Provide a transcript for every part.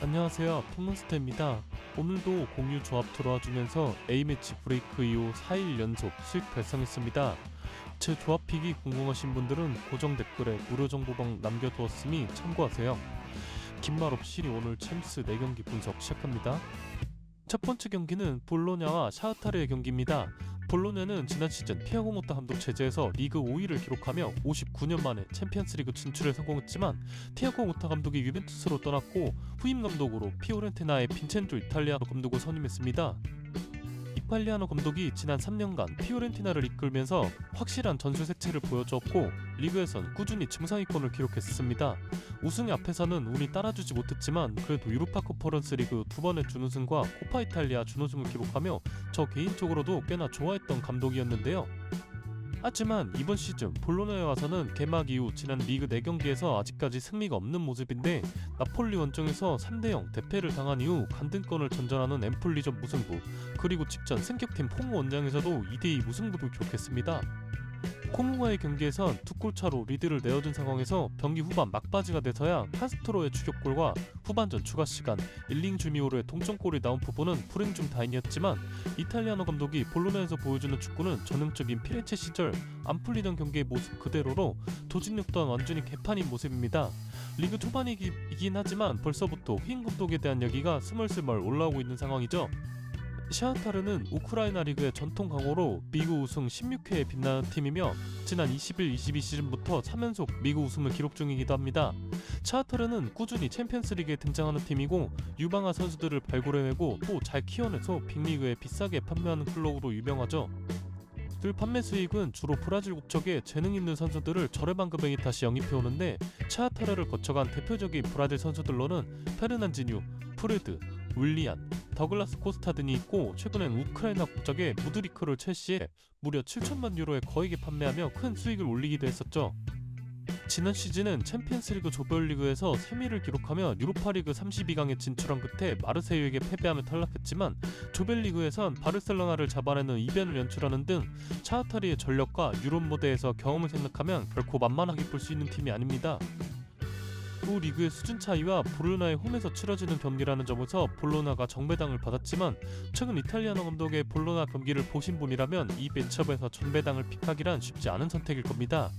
안녕하세요, 폼몬스터입니다. 오늘도 공유 조합 들어와주면서 A매치 브레이크 이후 4일 연속 수익 달성했습니다. 제 조합 픽이 궁금하신 분들은 고정 댓글에 무료 정보방 남겨두었으니 참고하세요. 긴 말 없이 오늘 챔스 4경기 분석 시작합니다. 첫 번째 경기는 볼로냐와 샤흐타르의 경기입니다. 볼로냐는 지난 시즌 티아고 모타 감독 체제에서 리그 5위를 기록하며 59년 만에 챔피언스리그 진출에 성공했지만 티아고 모타 감독이 유벤투스로 떠났고 후임 감독으로 피오렌티나의 빈첸조 이탈리아노 감독을 선임했습니다. 이탈리아노 감독이 지난 3년간 피오렌티나를 이끌면서 확실한 전술 색채를 보여주었고 리그에선 꾸준히 정상위권을 기록했습니다. 우승의 앞에서는 운이 따라주지 못했지만 그래도 유로파 컨퍼런스 리그 2번의 준우승과 코파 이탈리아 준우승을 기록하며 저 개인적으로도 꽤나 좋아했던 감독이었는데요. 하지만 이번 시즌 볼로냐에 와서는 개막 이후 지난 리그 4경기에서 아직까지 승리가 없는 모습인데 나폴리 원정에서 3대0 대패를 당한 이후 간등권을 전전하는 엠폴리전 무승부, 그리고 직전 승격팀 코모 원정에서도 2대2 무승부를 기록했습니다. 코모와의 경기에선 2골 차로 리드를 내어준 상황에서 경기 후반 막바지가 돼서야 카스트로의 추격골과 후반전 추가시간 일링 주니오르의 동점골이 나온 부분은 불행 중 다행이었지만 이탈리아노 감독이 볼로냐에서 보여주는 축구는 전형적인 피렌체 시절 안 풀리던 경기의 모습 그대로로 조직력 또한 완전히 개판인 모습입니다. 리그 초반이긴 하지만 벌써부터 후임 감독에 대한 얘기가 스멀스멀 올라오고 있는 상황이죠. 샤흐타르는 우크라이나 리그의 전통 강호로 미국 우승 16회에 빛나는 팀이며 지난 21-22 시즌부터 3연속 미국 우승을 기록 중이기도 합니다. 샤흐타르는 꾸준히 챔피언스리그에 등장하는 팀이고 유망한 선수들을 발굴해내고 또 잘 키워내서 빅리그에 비싸게 판매하는 클럽으로 유명하죠. 그 판매 수익은 주로 브라질 국적의 재능 있는 선수들을 저렴한 금액에 다시 영입해오는데 샤흐타르를 거쳐간 대표적인 브라질 선수들로는 페르난지뉴, 프레드, 윌리안, 더글라스 코스타 등이 있고 최근엔 우크라이나 국적의 무드리크를 첼시에 무려 7천만 유로에 거액에 판매하며 큰 수익을 올리기도 했었죠. 지난 시즌은 챔피언스리그 조별리그에서 3위를 기록하며 유로파리그 32강에 진출한 끝에 마르세유에게 패배하며 탈락했지만 조별리그에선 바르셀로나를 잡아내는 이변을 연출하는 등 샤흐타르의 전력과 유럽 무대에서 경험을 생각하면 결코 만만하게 볼 수 있는 팀이 아닙니다. 두 리그의 수준 차이와 볼로냐의 홈에서 치러지는 경기라는 점에서 볼로냐가 정배당을 받았지만 최근 이탈리아노 감독의 볼로냐 경기를 보신 분이라면 이 매치업에서 전배당을 픽하기란 쉽지 않은 선택일 겁니다.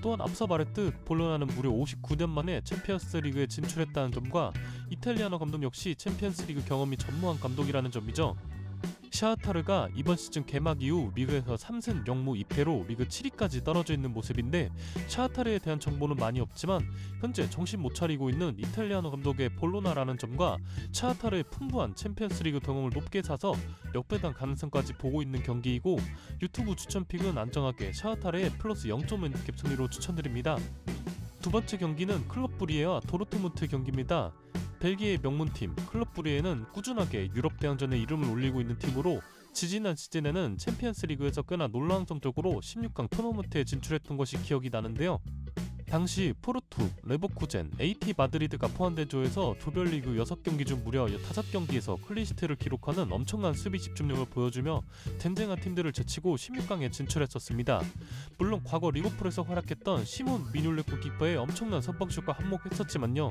또한 앞서 말했듯 볼로냐는 무려 59년 만에 챔피언스리그에 진출했다는 점과 이탈리아노 감독 역시 챔피언스리그 경험이 전무한 감독이라는 점이죠. 샤흐타르가 이번 시즌 개막 이후 리그에서 3승 0무 2패로 리그 7위까지 떨어져 있는 모습인데 샤흐타르에 대한 정보는 많이 없지만 현재 정신 못 차리고 있는 이탈리아노 감독의 볼로냐라는 점과 샤흐타르의 풍부한 챔피언스리그 경험을 높게 사서 역배당 가능성까지 보고 있는 경기이고 유튜브 추천픽은 안정하게 샤흐타르의 플러스 0.5캡 순위로 추천드립니다. 두 번째 경기는 클럽 브리에와 도르트문트 경기입니다. 벨기에의 명문팀 클럽 브리에는 꾸준하게 유럽 대항전에 이름을 올리고 있는 팀으로 지지난 시즌에는 챔피언스리그에서 꽤나 놀라운 성적으로 16강 토너먼트에 진출했던 것이 기억이 나는데요. 당시 포르투, 레버쿠젠, AT 마드리드가 포함된 조에서 조별리그 6경기 중 무려 5경기에서 클린시트를 기록하는 엄청난 수비 집중력을 보여주며 쟁쟁한 팀들을 제치고 16강에 진출했었습니다. 물론 과거 리버풀에서 활약했던 시몬 미뇰레 골키퍼의 엄청난 선방슛과 한몫했었지만요.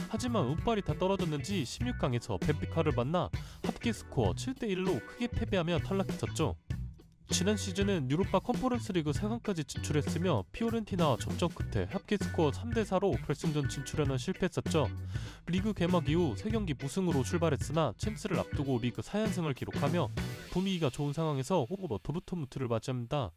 하지만 운빨이 다 떨어졌는지 16강에서 벤피카를 만나 합계 스코어 7대1로 크게 패배하며 탈락했었죠. 지난 시즌은 유로파 컨퍼런스 리그 4강까지 진출했으며 피오렌티나와 접전 끝에 합계 스코어 3대4로 결승전 진출에는 실패했었죠. 리그 개막 이후 3경기 무승으로 출발했으나 챔스를 앞두고 리그 4연승을 기록하며 분위기가 좋은 상황에서 호버 도르트문트를 맞이합니다.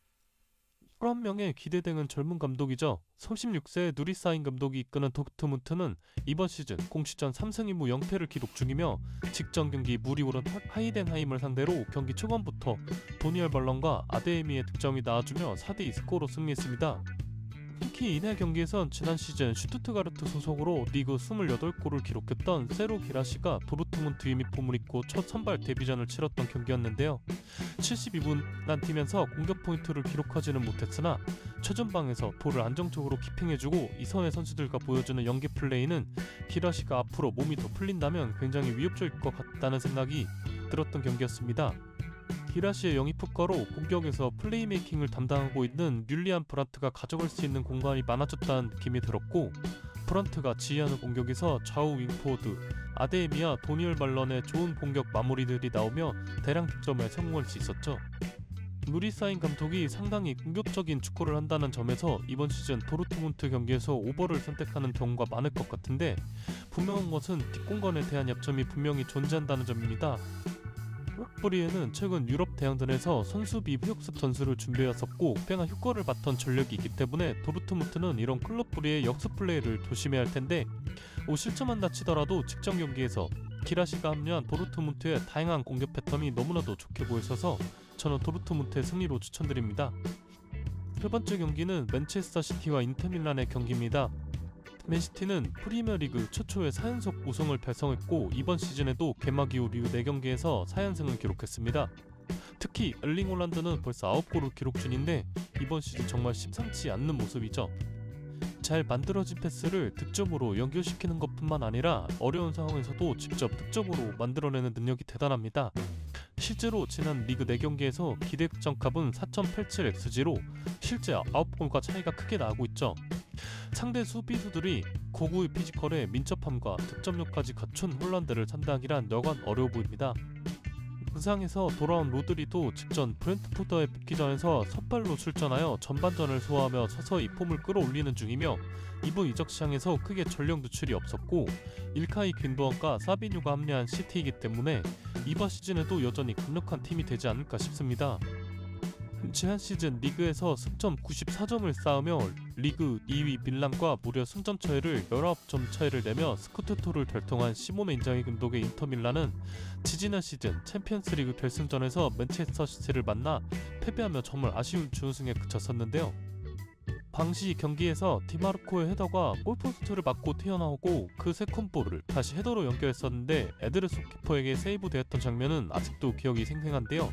11명의 기대되는 젊은 감독이죠. 36세 누리사인 감독이 이끄는 도르트문트는 이번 시즌 공시전 3승 2무 0패를 기록 중이며 직전 경기 물이 오른 하이덴하임을 상대로 경기 초반부터 도니엘 발런과 아데에미의 득점이 나와주며 4대2 스코어로 승리했습니다. 특히 이날 경기에선 지난 시즌 슈투트가르트 소속으로 리그 28골을 기록했던 세로 기라시가 도르트문트 유니폼을 입고 첫 선발 데뷔전을 치렀던 경기였는데요. 72분간 뛰면서 공격 포인트를 기록하지는 못했으나 최전방에서 볼을 안정적으로 키핑해주고 이선의 선수들과 보여주는 연계 플레이는 기라시가 앞으로 몸이 더 풀린다면 굉장히 위협적일 것 같다는 생각이 들었던 경기였습니다. 기라시의 영입 효과로 공격에서 플레이메이킹을 담당하고 있는 율리안 브란트가 가져갈 수 있는 공간이 많아졌다는 느낌이 들었고 브런트가 지휘하는 공격에서 좌우 윙포워드 아데미와 도니얼 말런의 좋은 공격 마무리들이 나오며 대량 득점에 성공할 수 있었죠. 누리사인 감독이 상당히 공격적인 축구를 한다는 점에서 이번 시즌 도르트문트 경기에서 오버를 선택하는 경우가 많을 것 같은데, 분명한 것은 뒷공간에 대한 약점이 분명히 존재한다는 점입니다. 클럽브리에는 최근 유럽 대항전에서 선수비 후역습 전술을 준비해왔었고 꽤나 효과를 봤던 전력이 있기 때문에 도르트문트는 이런 클럽브리의 역습 플레이를 조심해야 할 텐데, 실점한다 치더라도 직전 경기에서 기라시가 합류한 도르트문트의 다양한 공격 패턴이 너무나도 좋게 보여서 저는 도르트문트의 승리로 추천드립니다. 세 번째 경기는 맨체스터 시티와 인터밀란의 경기입니다. 맨시티는 프리미어리그 최초의 4연속 우승을 달성했고 이번 시즌에도 개막 이후 리그 4경기에서 4연승을 기록했습니다. 특히 엘링 홀란드는 벌써 9골을 기록 중인데 이번 시즌 정말 심상치 않는 모습이죠. 잘 만들어진 패스를 득점으로 연결시키는 것뿐만 아니라 어려운 상황에서도 직접 득점으로 만들어내는 능력이 대단합니다. 실제로 지난 리그 4경기에서 기대 득점값은 4.87xg로 실제 9골과 차이가 크게 나고 있죠. 상대 수비수들이 고구의 피지컬에 민첩함과 득점력까지 갖춘 홀란드를 상대하기란 여간 어려워 보입니다. 부상에서 돌아온 로드리도 직전 브렌트포드와의 복귀전에서 선발로 출전하여 전반전을 소화하며 서서히 폼을 끌어올리는 중이며 이번 이적 시장에서 크게 전력 누출이 없었고 일카이 귄도언과 사비뉴가 합류한 시티이기 때문에 이번 시즌에도 여전히 강력한 팀이 되지 않을까 싶습니다. 지난 시즌 리그에서 승점 94점을 쌓으며 리그 2위 밀란과 무려 승점 차이를 19점 차이를 내며 스쿠데토를 달성한 시모네 인자기 감독의 인터밀란은 지지난 시즌 챔피언스리그 결승전에서 맨체스터 시티를 만나 패배하며 정말 아쉬운 준우승에 그쳤었는데요. 당시 경기에서 디마르코의 헤더가 골포스트를 맞고 튀어나오고 그 세컨볼을 다시 헤더로 연결했었는데 에드르소 키퍼에게 세이브되었던 장면은 아직도 기억이 생생한데요.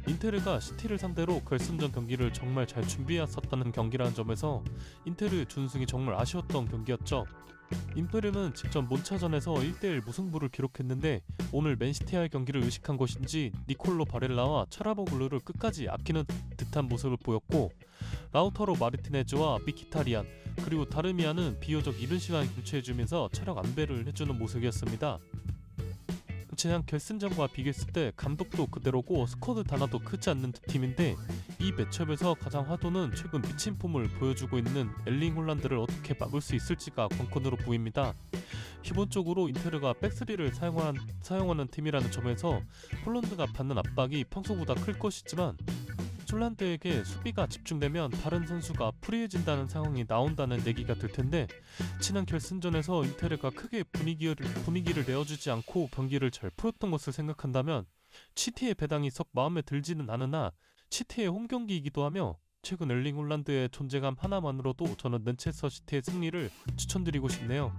인테르가 시티를 상대로 결승전 경기를 정말 잘 준비해왔었다는 경기라는 점에서 인테르 준우승이 정말 아쉬웠던 경기였죠. 인테르는 직전 몬차전에서 1대1 무승부를 기록했는데 오늘 맨시티와의 경기를 의식한 것인지 니콜로 바렐라와 차라보글루를 끝까지 아끼는 듯한 모습을 보였고 라우타로 마르티네즈와 미키타리안 그리고 다르미안은 비교적 이른 시간에 교체해주면서 체력 안배를 해주는 모습이었습니다. 지난 결승전과 비교했을 때 감독도 그대로고 스쿼드 단화도 크지 않는 두 팀인데 이 매첩에서 가장 화두는 최근 미친 폼을 보여주고 있는 엘링 홀란드를 어떻게 막을 수 있을지가 관건으로 보입니다. 기본적으로 인테르가 백스리를 사용하는 팀이라는 점에서 홀란드가 받는 압박이 평소보다 클 것이지만 홀란드에게 수비가 집중되면 다른 선수가 프리해진다는 상황이 나온다는 얘기가 될 텐데 지난 결승전에서 인테르가 크게 분위기를 내어주지 않고 경기를 잘 풀었던 것을 생각한다면 시티의 배당이 썩 마음에 들지는 않으나 시티의 홈경기이기도 하며 최근 엘링 홀란드의 존재감 하나만으로도 저는 맨체스터 시티의 승리를 추천드리고 싶네요.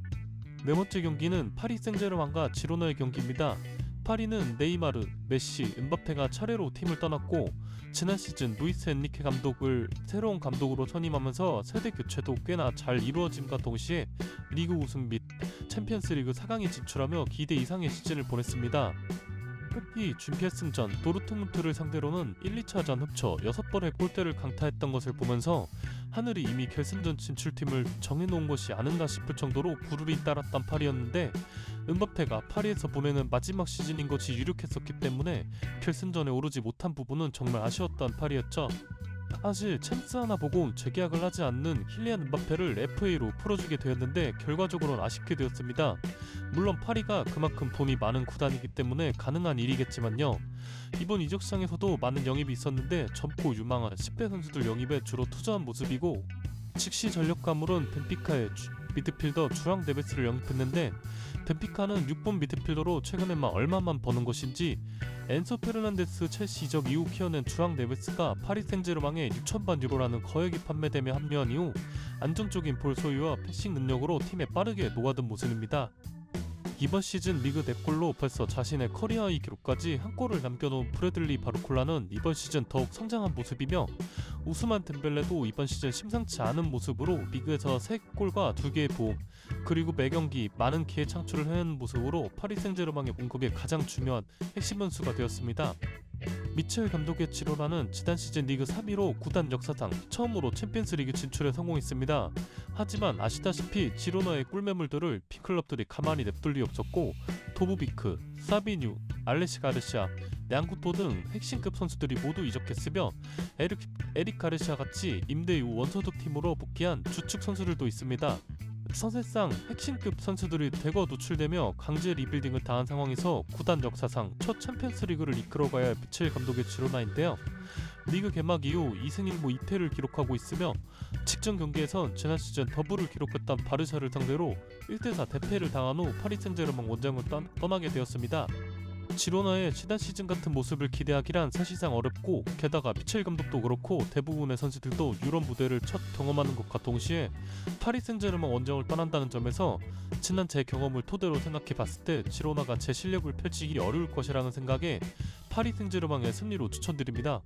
네 번째 경기는 파리 생제르맹과 지로나의 경기입니다. 파리는 네이마르, 메시, 음바페가 차례로 팀을 떠났고 지난 시즌 루이스 엔리케 감독을 새로운 감독으로 선임하면서 세대 교체도 꽤나 잘 이루어짐과 동시에 리그 우승 및 챔피언스리그 4강에 진출하며 기대 이상의 시즌을 보냈습니다. 특히 준결승전 도르트문트를 상대로는 1, 2차전 합쳐 6번의 골대를 강타했던 것을 보면서 하늘이 이미 결승전 진출팀을 정해놓은 것이 아닌가 싶을 정도로 구름이 따랐던 파리였는데 음바페가 파리에서 보내는 마지막 시즌인 것이 유력했었기 때문에 결승전에 오르지 못한 부분은 정말 아쉬웠던 파리였죠. 사실 챔스 하나 보고 재계약을 하지 않는 킬리안 음바페를 FA로 풀어주게 되었는데 결과적으로는 아쉽게 되었습니다. 물론 파리가 그만큼 돈이 많은 구단이기 때문에 가능한 일이겠지만요. 이번 이적 시장에서도 많은 영입이 있었는데 젊고 유망한 10대 선수들 영입에 주로 투자한 모습이고 즉시 전력가물은 벤피카의 미드필더 주앙 네베스를 영입했는데 벤피카는 6번 미드필더로 최근에만 얼마만 버는 것인지 엔소 페르난데스 첼시 이적 이후 키워낸 주앙 네베스가 파리 생제르맹에 6천만 유로라는 거액이 판매되며 합류한 이후 안정적인 볼 소유와 패싱 능력으로 팀에 빠르게 녹아든 모습입니다. 이번 시즌 리그 4골로 벌써 자신의 커리어 하이 기록까지 한 골을 남겨놓은 브래들리 바르콜라는 이번 시즌 더욱 성장한 모습이며 우스만 덴벨레도 이번 시즌 심상치 않은 모습으로 리그에서 3골과 2개의 도움 그리고 매경기 많은 기회 창출을 해내는 모습으로 파리 생제르맹의 공격에 가장 중요한 핵심 선수가 되었습니다. 미첼 감독의 지로나는 지난 시즌 리그 3위로 구단 역사상 처음으로 챔피언스리그 진출에 성공했습니다. 하지만 아시다시피 지로나의 꿀매물들을 빅클럽들이 가만히 냅둘 리 없었고 도부비크, 사비뉴, 알레시 가르시아, 냥구토 등 핵심급 선수들이 모두 이적했으며 에릭 가르시아 같이 임대 이후 원소속 팀으로 복귀한 주축 선수들도 있습니다. 사실상 핵심급 선수들이 대거 노출되며 강제 리빌딩을 당한 상황에서 구단 역사상 첫 챔피언스리그를 이끌어가야 할 미첼 감독의 지로나인데요. 리그 개막 이후 2승 1무 2패를 기록하고 있으며 직전 경기에선 지난 시즌 더블을 기록했던 바르샤를 상대로 1대4 대패를 당한 후 파리 생제르맹 원정을 떠나게 되었습니다. 지로나의 지난 시즌 같은 모습을 기대하기란 사실상 어렵고, 게다가 미첼 감독도 그렇고 대부분의 선수들도 유럽 무대를 첫 경험하는 것과 동시에 파리 생제르맹 원정을 떠난다는 점에서 지난 제 경험을 토대로 생각해 봤을 때 지로나가 제 실력을 펼치기 어려울 것이라는 생각에 파리 생제르맹의 승리로 추천드립니다.